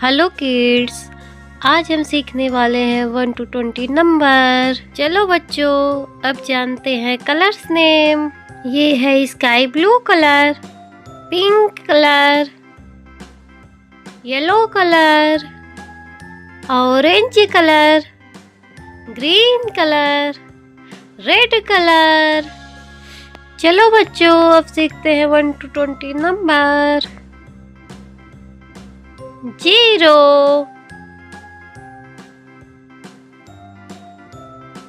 Hello kids, आज हम सीखने वाले हैं 1 to 20 नंबर। चलो बच्चों, अब जानते हैं कलर्स नेम। ये है sky blue colour, pink colour, yellow colour, orange colour, green colour, red colour. चलो बच्चों, अब सीखते हैं 1 to 20 नंबर। 0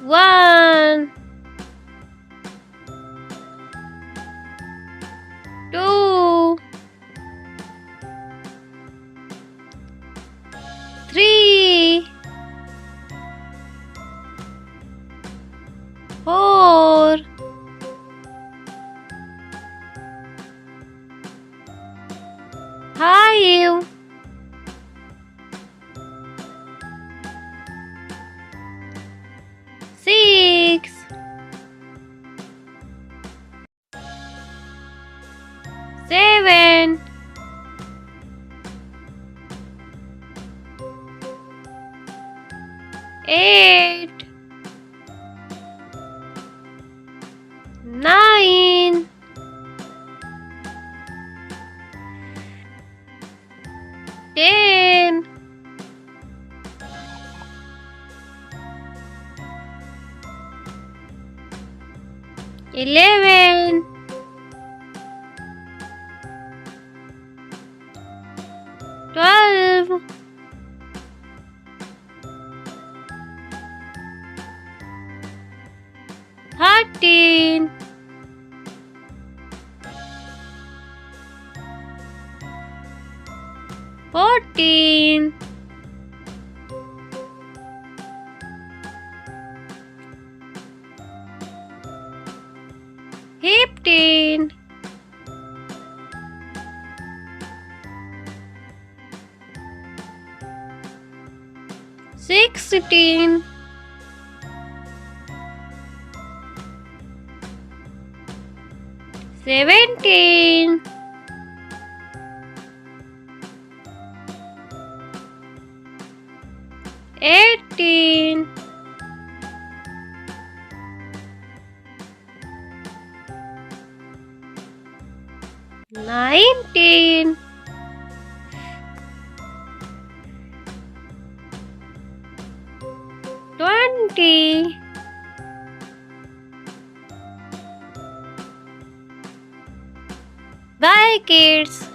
1 2 3 4 5 6 7 8 9 10 11 12 13 14 15 16 17 18 19 20 Bye kids.